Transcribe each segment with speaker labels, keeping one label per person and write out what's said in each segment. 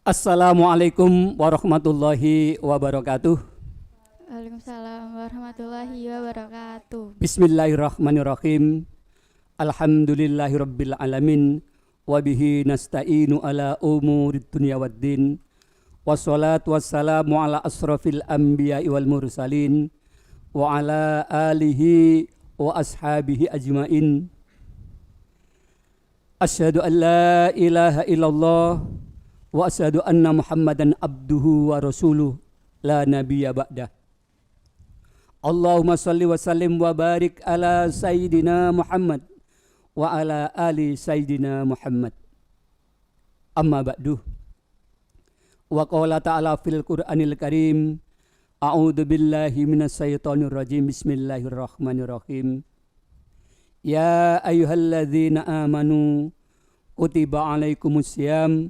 Speaker 1: Assalamualaikum warahmatullahi wabarakatuh.
Speaker 2: Waalaikumsalam warahmatullahi wabarakatuh.
Speaker 1: Bismillahirrahmanirrahim. Alhamdulillahirabbil alamin wa bihi nasta'inu ala umurid dunya waddin. Wassalatu wassalamu ala asrafil anbiya'i wal mursalin wa ala alihi wa ashabihi ajmain. Asyhadu an la ilaha illallah wa asyhadu anna Muhammadan abduhu wa rasuluh la nabiyya ba'dah. Allahumma salli wa sallim wa barik ala sayyidina Muhammad wa ala ali sayyidina Muhammad. Amma ba'du. Wa qala ta'ala fil Qur'anil Karim, a'udzu billahi minasy syaithanir rajim. Bismillahirrahmanirrahim. Ya ayyuhalladzina amanu kutiba alaikumusiyam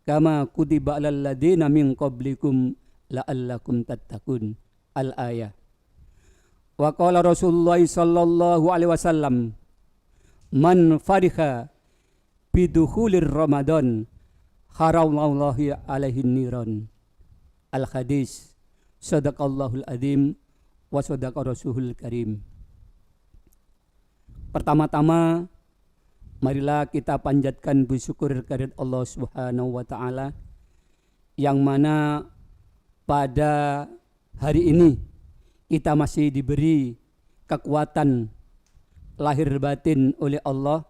Speaker 1: kama kutiba alal ladzina min qablikum la'allakum tattaqun. Al-ayah. Wa qala Rasulullah sallallahu alaihi wasallam, man fariha bidukhulir Ramadan haramullahu alaihi niran. Al-hadis. Sadaqallahul adzim wa sadaqa rasulul karim. Pertama-tama marilah kita panjatkan bersyukur kehadirat Allah Subhanahu wa taala yang mana pada hari ini kita masih diberi kekuatan lahir batin oleh Allah,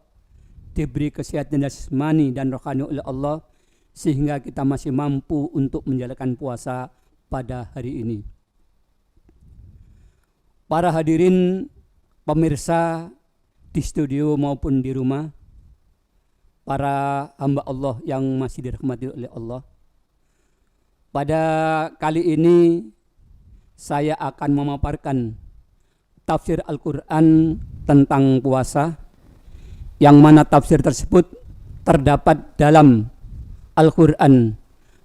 Speaker 1: diberi kesehatan jasmani dan rohani oleh Allah, sehingga kita masih mampu untuk menjalankan puasa pada hari ini. Para hadirin pemirsa di studio maupun di rumah, para hamba Allah yang masih dirahmati oleh Allah, pada kali ini saya akan memaparkan tafsir Al-Quran tentang puasa, yang mana tafsir tersebut terdapat dalam Al-Quran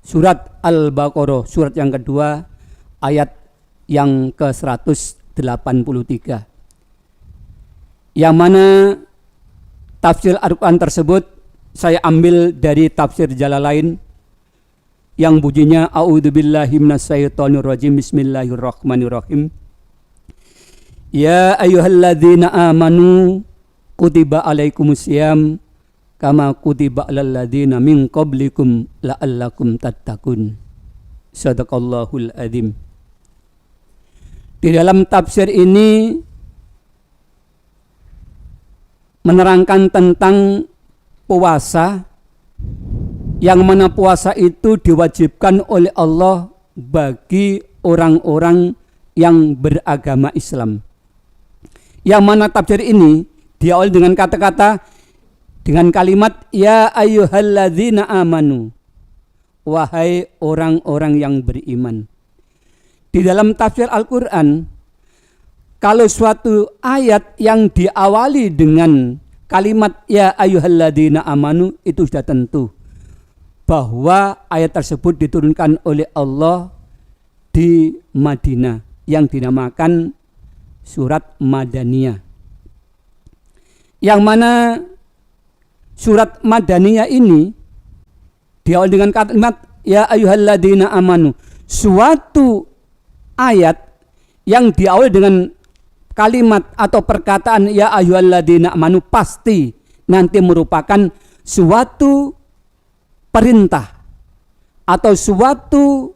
Speaker 1: surat Al-Baqarah, surat yang kedua, ayat yang ke-183, yang mana tafsir Al-Quran tersebut saya ambil dari tafsir Jalalain yang bunyinya a'udzubillahi minasyaitonir rajim. Bismillahirrahmanirrahim. Ya ayyuhalladzina amanu kutiba alaikumusiyam kama kutiba alal ladzina min qablikum la'allakum tattaqun. Sadaqallahul adzim. Di dalam tafsir ini menerangkan tentang puasa, yang mana puasa itu diwajibkan oleh Allah bagi orang-orang yang beragama Islam. Yang mana tafsir ini diawali dengan kata-kata, dengan kalimat ya ayyuhalladzina amanu, wahai orang-orang yang beriman. Di dalam tafsir Al-Quran, kalau suatu ayat yang diawali dengan kalimat ya ayyuhalladzina amanu, itu sudah tentu bahwa ayat tersebut diturunkan oleh Allah di Madinah, yang dinamakan surat Madaniyah. Yang mana surat Madaniyah ini diawali dengan kalimat ya ayyuhalladzina amanu. Suatu ayat yang diawali dengan kalimat atau perkataan ya ayyuhalladzina amanu pasti nanti merupakan suatu perintah atau suatu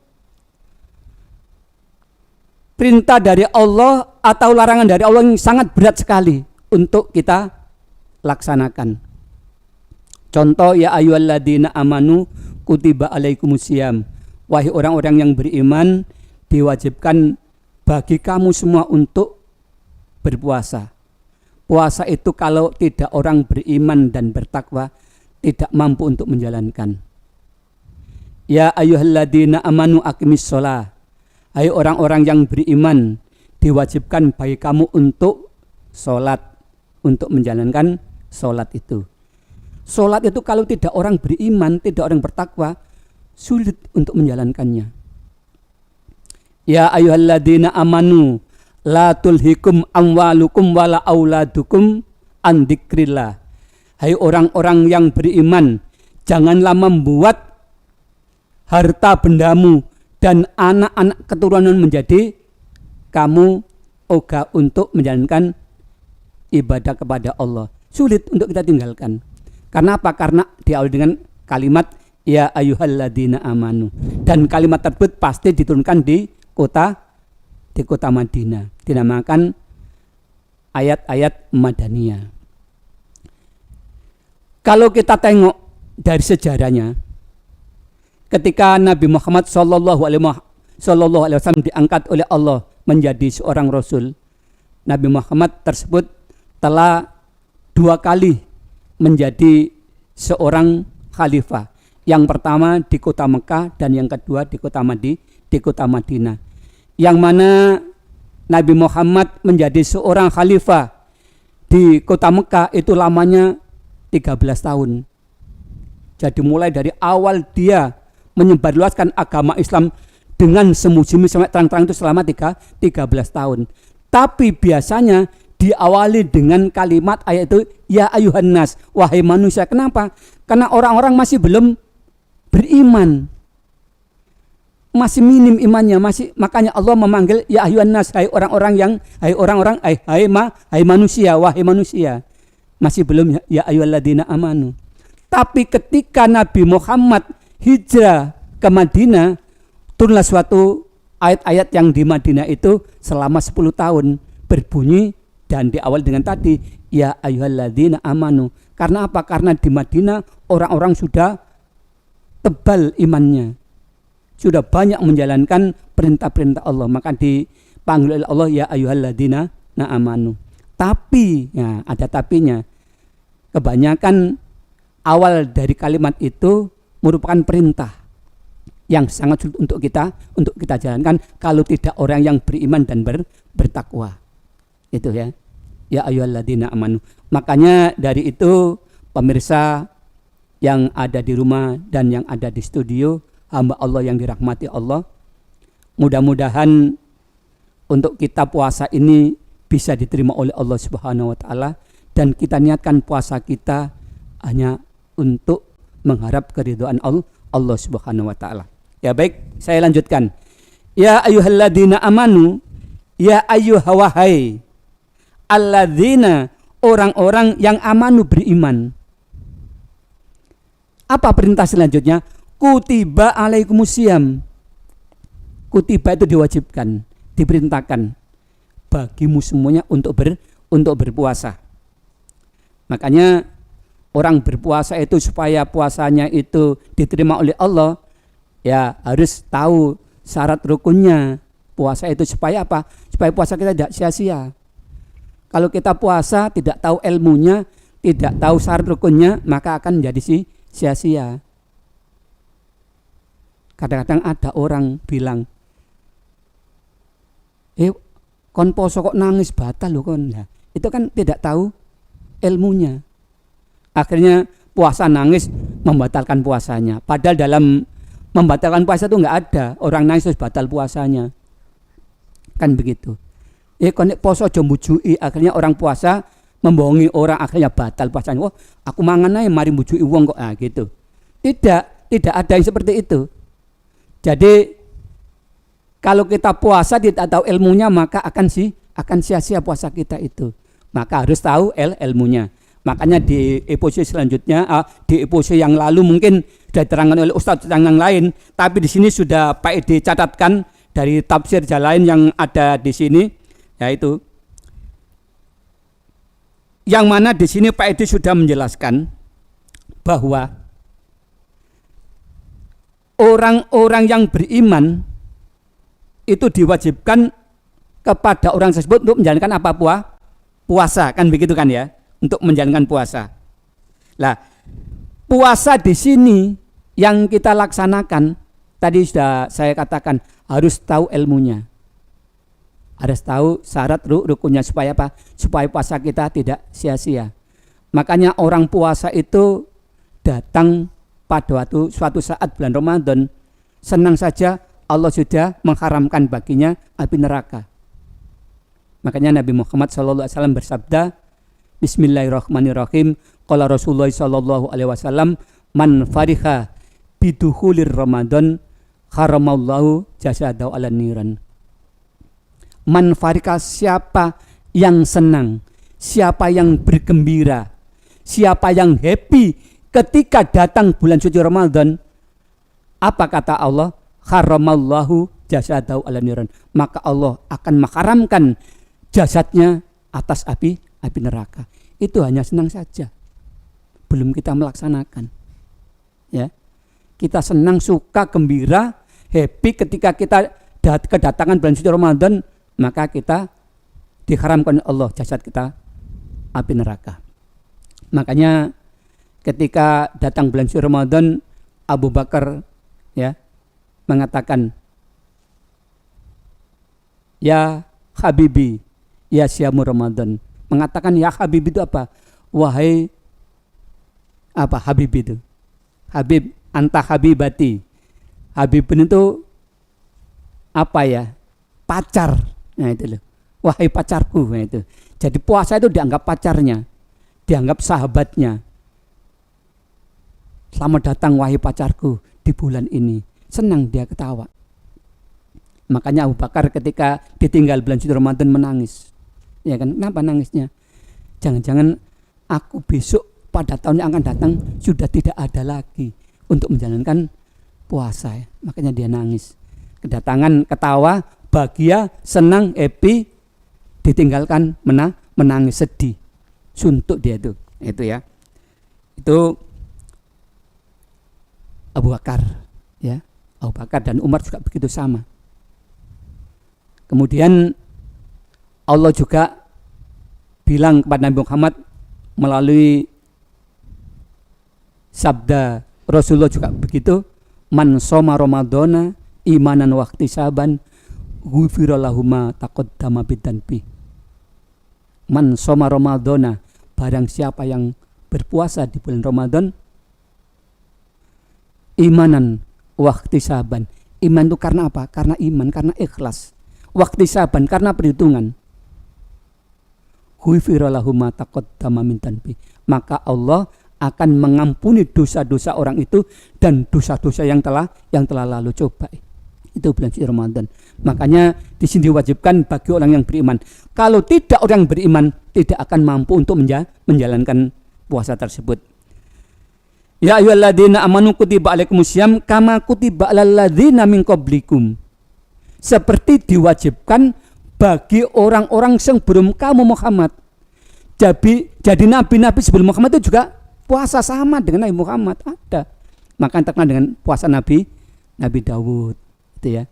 Speaker 1: perintah dari Allah atau larangan dari Allah yang sangat berat sekali untuk kita laksanakan. Contoh ya ayyuhalladzina amanu kutiba alaikumusiyam, wahai orang-orang yang beriman, diwajibkan bagi kamu semua untuk berpuasa. Puasa itu kalau tidak orang beriman dan bertakwa tidak mampu untuk menjalankan. Ya ayyuhalladzina amanu aqimis shalah, hai orang-orang yang beriman, diwajibkan bagi kamu untuk sholat, untuk menjalankan sholat itu. Sholat itu kalau tidak orang beriman, tidak orang bertakwa, sulit untuk menjalankannya. Ya ayyuhalladzina amanu la tulhikum amwalukum wala auladukum an dzikrillah. Hai orang-orang yang beriman, janganlah membuat harta bendamu, dan anak-anak keturunan menjadi kamu ogah untuk menjalankan ibadah kepada Allah. Sulit untuk kita tinggalkan. Karena apa? Karena diawali dengan kalimat ya ayyuhalladzina amanu. Dan kalimat tersebut pasti diturunkan di kota Madinah. Dinamakan ayat-ayat Madaniyah. Kalau kita tengok dari sejarahnya, ketika Nabi Muhammad sallallahu alaihi wasallam diangkat oleh Allah menjadi seorang rasul, Nabi Muhammad tersebut telah 2 kali menjadi seorang khalifah. Yang pertama di kota Mekah dan yang kedua di kota Madinah. Yang mana Nabi Muhammad menjadi seorang khalifah di kota Mekah itu lamanya 13 tahun. Jadi mulai dari awal dia menyebarluaskan agama Islam dengan semu-semu sampai terang-terang itu selama 13 tahun. Tapi biasanya diawali dengan kalimat ayat itu ya ayuhan nas, wahai manusia. Kenapa? Karena orang-orang masih belum beriman, masih minim imannya, makanya Allah memanggil ya ayuhan nas, hai manusia, wahai manusia. Masih belum ya ayyuhalladzina amanu. Tapi ketika Nabi Muhammad hijrah ke Madinah, turunlah suatu ayat-ayat yang di Madinah itu selama 10 tahun berbunyi dan diawali dengan tadi ya ayyuhalladzina amanu. Karena apa? Karena di Madinah orang-orang sudah tebal imannya, sudah banyak menjalankan perintah-perintah Allah, maka dipanggil oleh Allah ya ayyuhalladzina amanu. Tapi ya, ada tapinya. Kebanyakan awal dari kalimat itu merupakan perintah yang sangat sulit untuk kita jalankan kalau tidak orang yang beriman dan bertakwa. Itu ya. Ya ayyuhalladzina amanu. Makanya dari itu pemirsa yang ada di rumah dan yang ada di studio, hamba Allah yang dirahmati Allah, mudah-mudahan untuk kita puasa ini bisa diterima oleh Allah Subhanahu wa taala, dan kita niatkan puasa kita hanya untuk mengharap keridhaan Allah Subhanahu wa taala. Ya baik, saya lanjutkan. Ya ayyuhalladzina amanu, ya ayyuhawahai alladzina, orang-orang yang amanu beriman. Apa perintah selanjutnya? Kutiba alaikumusiyam. Kutiba itu diwajibkan, diperintahkan bagimu semuanya untuk berpuasa. Makanya orang berpuasa itu supaya puasanya itu diterima oleh Allah, ya harus tahu syarat rukunnya. Puasa itu supaya apa? Supaya puasa kita tidak sia-sia. Kalau kita puasa tidak tahu ilmunya, tidak tahu syarat rukunnya, maka akan menjadi sia-sia. Kadang-kadang ada orang bilang, kon poso kok nangis batal loh kon. Nah, itu kan tidak tahu ilmunya. Akhirnya puasa nangis membatalkan puasanya. Padahal dalam membatalkan puasa itu enggak ada orang nangis terus batal puasanya. Kan begitu. Kon poso aja mbujui, akhirnya orang puasa membohongi orang, akhirnya batal puasanya. Oh, aku mangan ae mari mbujui wong kok. Ah gitu. Tidak ada yang seperti itu. Jadi kalau kita puasa tidak tahu ilmunya, maka akan sia-sia puasa kita itu. Maka harus tahu ilmunya. Makanya di episode selanjutnya, di episode yang lalu mungkin sudah diterangkan oleh Ustadz yang lain, tapi di sini sudah Pak Edi catatkan dari tafsir lain yang ada di sini, yaitu yang mana di sini Pak Edi sudah menjelaskan bahwa orang-orang yang beriman itu diwajibkan kepada orang tersebut untuk menjalankan apa? Puasa, kan begitu kan ya? Untuk menjalankan puasa. Lah, puasa di sini yang kita laksanakan tadi sudah saya katakan harus tahu ilmunya. Harus tahu syarat rukunnya supaya apa? Supaya puasa kita tidak sia-sia. Makanya orang puasa itu datang pada suatu saat bulan Ramadan, senang saja Allah sudah mengharamkan baginya api neraka. Makanya Nabi Muhammad SAW bersabda, Bismillahirrahmanirrahim. Qala Rasulullah SAW, man fariha biduhulir Ramadan haramallahu jasadahu ala niran. Man farika, siapa yang senang, siapa yang bergembira, siapa yang happy ketika datang bulan suci Ramadan, apa kata Allah? Haramallahu jasadahu ala niran. Maka Allah akan mengharamkan jasadnya atas api neraka. Itu hanya senang saja, belum kita melaksanakan. Ya, kita senang, suka, gembira, happy ketika kita kedatangan bulan suci Ramadan, maka kita diharamkan Allah jasad kita api neraka. Makanya ketika datang bulan suci Ramadan, Abu Bakar ya mengatakan, ya Habibi, ya syamu Ramadan. Mengatakan ya Habibi itu apa? Wahai apa Habib itu? Habib, anta habibati. Habib itu apa ya? Pacar. Nah itu loh. Wahai pacarku. Nah itu. Jadi puasa itu dianggap pacarnya, dianggap sahabatnya. Selamat datang wahai pacarku di bulan ini. Senang dia ketawa. Makanya Abu Bakar ketika ditinggal bulan suci Ramadan menangis. Ya kan? Kenapa nangisnya? Jangan-jangan aku besok pada tahun yang akan datang sudah tidak ada lagi untuk menjalankan puasa. Makanya dia nangis. Kedatangan, ketawa, bahagia, senang, happy, ditinggalkan menangis, sedih, suntuk dia itu ya. Itu Abu Bakar ya. Abu Bakar dan Umar juga begitu sama. Kemudian Allah juga bilang kepada Nabi Muhammad melalui sabda Rasulullah juga begitu, man shoma ramadhana imanan wa ihtisaban ghufira lahu ma taqaddama bidzanbi. Man shoma ramadhana, barang siapa yang berpuasa di bulan Ramadan imanan wa ihtisaban. Iman itu karena apa? Karena iman, karena ikhlas. Wa ihtisaban karena perhitungan. Ghufira lahu ma taqaddama min dzanbi. Maka Allah akan mengampuni dosa-dosa orang itu dan dosa-dosa yang telah lalu. Coba itu bulan suci Ramadan. Makanya di sini diwajibkan bagi orang yang beriman. Kalau tidak, orang beriman tidak akan mampu untuk menjalankan puasa tersebut. Ya ayyuhalladzina amanu kutiba alaikumusiyam kama kutiba alal ladzina min qablikum. Seperti diwajibkan bagi orang-orang sebelum kamu Muhammad. Jadi nabi-nabi sebelum Muhammad itu juga puasa sama dengan Nabi Muhammad ada. Maka terkenal dengan puasa Nabi Daud itu ya.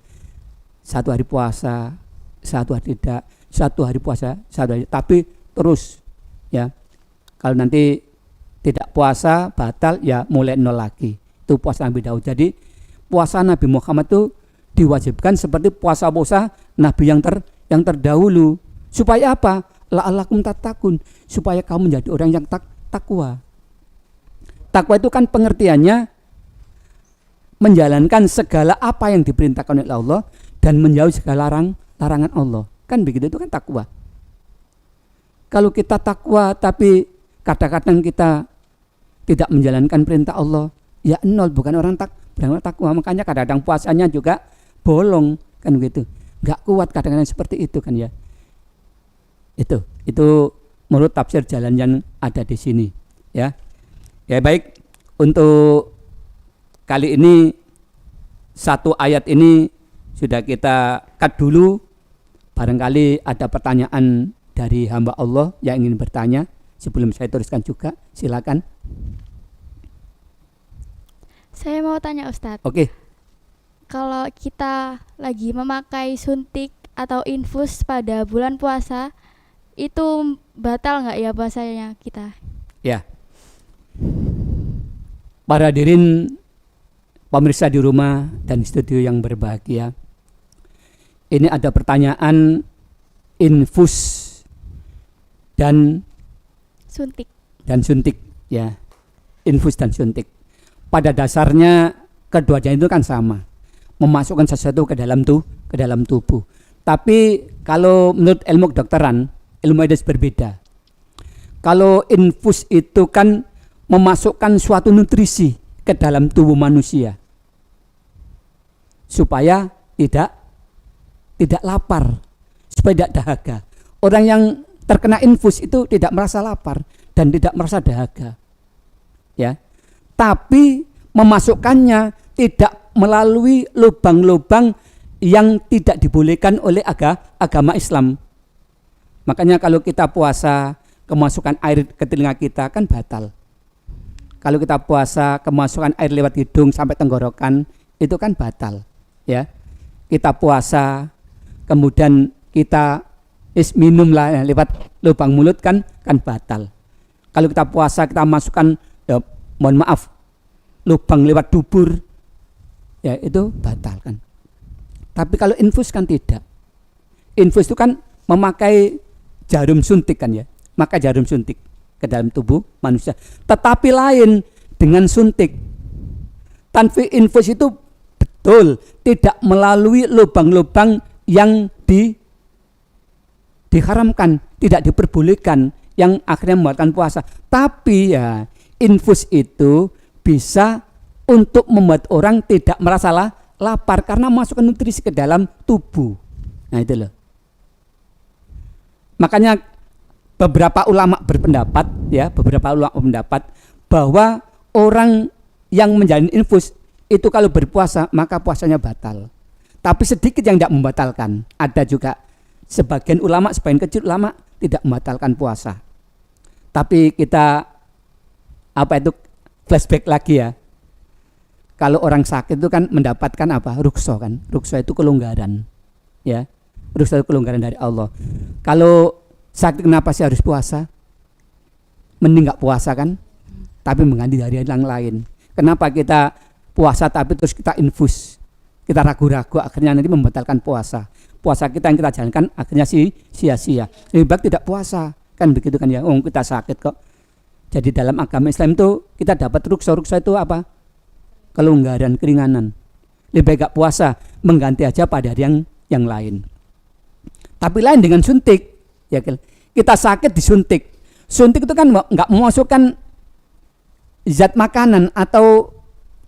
Speaker 1: Satu hari puasa, satu hari tidak, satu hari puasa, satu hari, tapi terus ya. Kalau nanti tidak puasa batal ya mulai nol lagi. Itu puasa Nabi Daud. Jadi puasa Nabi Muhammad itu diwajibkan seperti puasa-puasa nabi yang terdahulu. Supaya apa? La'allakum tattaqun, supaya kamu menjadi orang yang takwa. Takwa itu kan pengertiannya menjalankan segala apa yang diperintahkan oleh Allah dan menjauhi segala larangan Allah. Kan begitu, itu kan takwa. Kalau kita takwa tapi kadang-kadang kita tidak menjalankan perintah Allah, ya nol, bukan orang takwa. Makanya kadang-kadang puasanya juga bolong kan begitu. Enggak kuat kadang-kadang seperti itu kan ya. Itu menurut tafsir jalan yang ada di sini ya. Ya baik, untuk kali ini satu ayat ini sudah kita cut dulu. Barangkali ada pertanyaan dari hamba Allah yang ingin bertanya sebelum saya tuliskan juga, silakan.
Speaker 2: Saya mau tanya Ustadz.
Speaker 1: Oke.
Speaker 2: Kalau kita lagi memakai suntik atau infus pada bulan puasa, itu batal nggak ya puasanya kita? Ya.
Speaker 1: Para hadirin pemirsa di rumah dan studio yang berbahagia, ini ada pertanyaan infus dan suntik ya. Infus dan suntik. Pada dasarnya keduanya itu kan sama, memasukkan sesuatu ke dalam tubuh. Tapi kalau menurut ilmu kedokteran, ilmu medis berbeda. Kalau infus itu kan memasukkan suatu nutrisi ke dalam tubuh manusia. supaya tidak lapar, supaya tidak dahaga. Orang yang terkena infus itu tidak merasa lapar dan tidak merasa dahaga. Ya. Tapi memasukkannya tidak melalui lubang-lubang yang tidak dibolehkan oleh agama Islam. Makanya kalau kita puasa, kemasukan air ke telinga kita kan batal. Kalau kita puasa, kemasukan air lewat hidung sampai tenggorokan itu kan batal. Ya, kita puasa, kemudian kita minum lah lewat lubang mulut kan batal. Kalau kita puasa, kita masukkan, ya, mohon maaf, lubang lewat dubur, ya itu batal kan. Tapi kalau infus kan tidak. Infus itu kan memakai jarum suntik kan ya, maka jarum suntik ke dalam tubuh manusia. Tetapi lain dengan suntik. Tanfi infus itu betul tidak melalui lubang-lubang yang diharamkan, tidak diperbolehkan, yang akhirnya membuatkan puasa. Tapi ya infus itu bisa untuk membuat orang tidak merasa lapar karena masukkan nutrisi ke dalam tubuh. Nah itu loh. Makanya beberapa ulama berpendapat bahwa orang yang menjalani infus itu kalau berpuasa maka puasanya batal. Tapi sedikit yang tidak membatalkan. Ada juga sebagian kecil ulama tidak membatalkan puasa. Tapi kita flashback lagi ya. Kalau orang sakit itu kan mendapatkan rukso kan. Rukso itu kelonggaran. Ya. Rukso itu kelonggaran dari Allah. Kalau sakit kenapa sih harus puasa? Mending enggak puasa kan? Tapi mengganti dari yang lain. Kenapa kita puasa tapi terus kita infus? Kita ragu-ragu akhirnya nanti membatalkan puasa. Puasa kita yang kita jalankan akhirnya sia-sia. Lebih baik tidak puasa. Kan begitu kan ya. Kita sakit kok. Jadi dalam agama Islam itu kita dapat rukso. Rukso itu apa? Kelonggaran, keringanan. Lebih baik gak puasa, mengganti aja pada hari yang lain. Tapi lain dengan suntik. Ya, kita sakit disuntik. Suntik itu kan nggak memasukkan zat makanan atau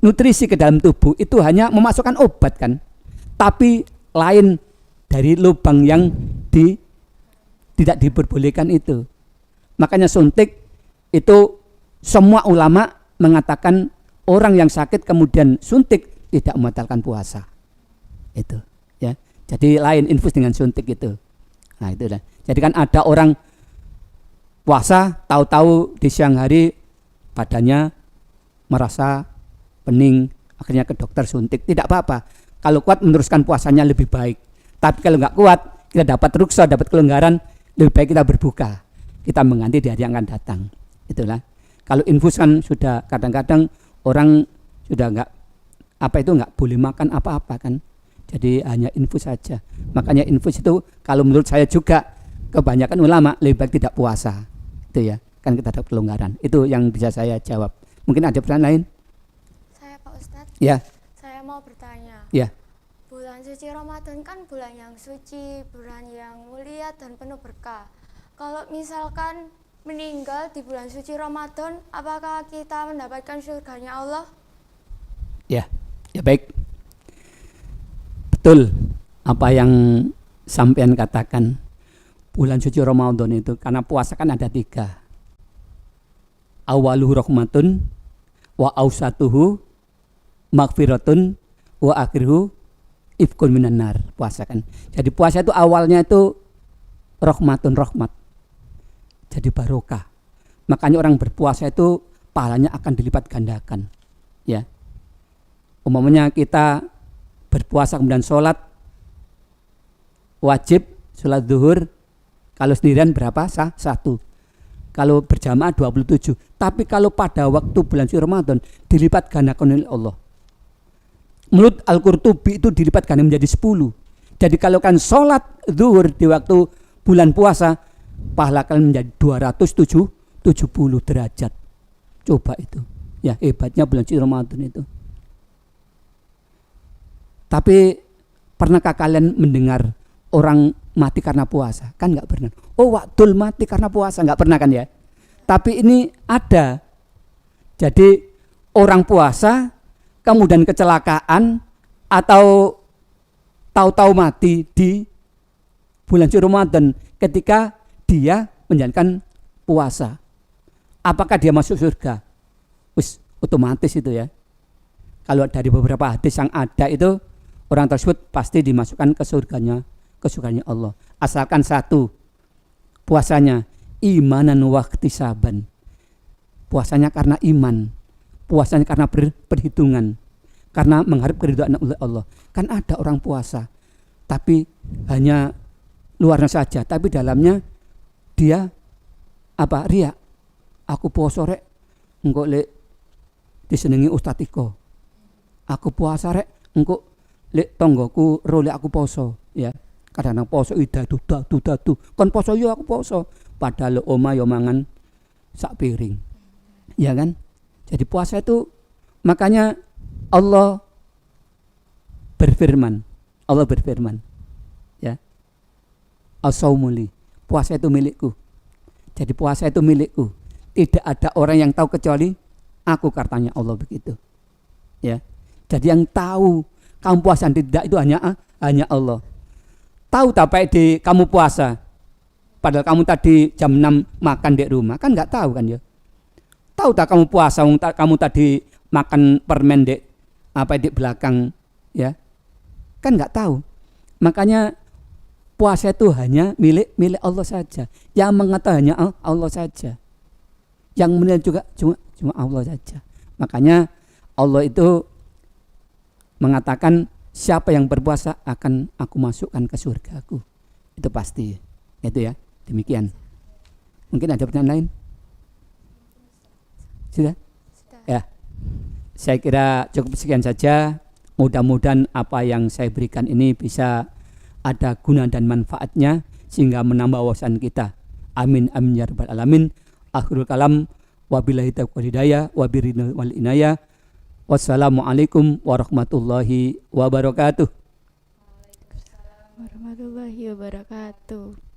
Speaker 1: nutrisi ke dalam tubuh, itu hanya memasukkan obat kan. Tapi lain dari lubang yang tidak diperbolehkan itu. Makanya suntik itu semua ulama mengatakan orang yang sakit kemudian suntik tidak membatalkan puasa. Itu ya. Jadi lain infus dengan suntik itu. Nah itu lah. Jadi kan ada orang puasa tahu-tahu di siang hari badannya merasa pening, akhirnya ke dokter suntik. Tidak apa-apa. Kalau kuat meneruskan puasanya lebih baik. Tapi kalau nggak kuat, kita dapat ruksa, dapat kelonggaran, lebih baik kita berbuka. Kita mengganti di hari yang akan datang. Itulah. Kalau infus kan sudah kadang-kadang orang sudah nggak boleh makan apa-apa kan. Jadi hanya infus saja. Makanya infus itu kalau menurut saya juga kebanyakan ulama lebih baik tidak puasa. Itu ya, kan kita ada kelonggaran. Itu yang bisa saya jawab. Mungkin ada pertanyaan lain?
Speaker 3: Saya Pak Ustadz.
Speaker 1: Ya.
Speaker 3: Saya mau bertanya.
Speaker 1: Ya.
Speaker 3: Bulan suci Ramadan kan bulan yang suci, bulan yang mulia dan penuh berkah. Kalau misalkan meninggal di bulan suci Ramadan, apakah kita mendapatkan surganya Allah?
Speaker 1: Ya baik. Betul apa yang sampean katakan. Bulan suci Ramadan itu karena puasa kan ada 3. Awaluhu rahmatun wa ausatuhu maghfiratun wa akhiruhu ifkun minan nar. Puasa kan. Jadi puasa itu awalnya itu rahmatun, rahmat. Jadi barokah. Makanya orang berpuasa itu pahalanya akan dilipat gandakan. Ya. Umpamanya kita berpuasa kemudian sholat wajib, sholat zuhur kalau sendirian berapa? 1. Kalau berjamaah 27. Tapi kalau pada waktu bulan suci Ramadan dilipat gandakan oleh Allah. Menurut Al-Qurtubi itu dilipat ganda menjadi 10. Jadi kalau kan sholat zuhur di waktu bulan puasa, pahala kalian menjadi 270 derajat. Coba itu. Ya hebatnya bulan suci Ramadan itu. Tapi pernahkah kalian mendengar orang mati karena puasa? Kan nggak pernah. Oh, waktul mati karena puasa, nggak pernah kan ya? Tapi ini ada. Jadi orang puasa kemudian kecelakaan atau tahu-tahu mati di bulan suci Ramadan ketika dia menjalankan puasa. Apakah dia masuk surga? Wis otomatis itu ya. Kalau dari beberapa hadis yang ada itu, orang tersebut pasti dimasukkan ke surganya Allah. Asalkan satu, puasanya imanan wahtisaban. Puasanya karena iman, puasanya karena perhitungan, karena mengharap keridhaan oleh Allah. Kan ada orang puasa, tapi hanya luarnya saja, tapi dalamnya dia riya. Aku puasa rek, engko lek disenengi Ustaz Iko. Aku puasa rek, engko lek tonggoku role aku poso, ya. Kadang poso idatu kon poso yo aku poso, padahal oma yo mangan sak piring. Ya kan? Jadi puasa itu makanya Allah berfirman ya. As-saumuli, puasa itu milikku. Jadi puasa itu milikku. Tidak ada orang yang tahu kecuali aku, katanya Allah begitu. Ya. Jadi yang tahu kamu puasa tidak itu hanya Allah. Tahu tak di kamu puasa, padahal kamu tadi jam 6 makan di rumah, kan nggak tahu kan ya. Tahu tak kamu puasa, kamu tadi makan permen di belakang, ya, kan nggak tahu. Makanya puasa itu hanya milik Allah saja. Yang mengetahui hanya Allah saja. Yang menilai juga cuma Allah saja. Makanya Allah itu mengatakan, siapa yang berpuasa akan aku masukkan ke surgaku. Itu pasti. Itu ya. Demikian. Mungkin ada pertanyaan lain? Sudah? Ya. Saya kira cukup sekian saja. Mudah-mudahan apa yang saya berikan ini bisa ada guna dan manfaatnya sehingga menambah wawasan kita. Amin amin ya rabbal alamin. Akhirul kalam, wabillahi taufiq wal hidayah, wabiridul wal inayah. Wassalamualaikum warahmatullahi wabarakatuh.
Speaker 2: Warahmatullahi wabarakatuh.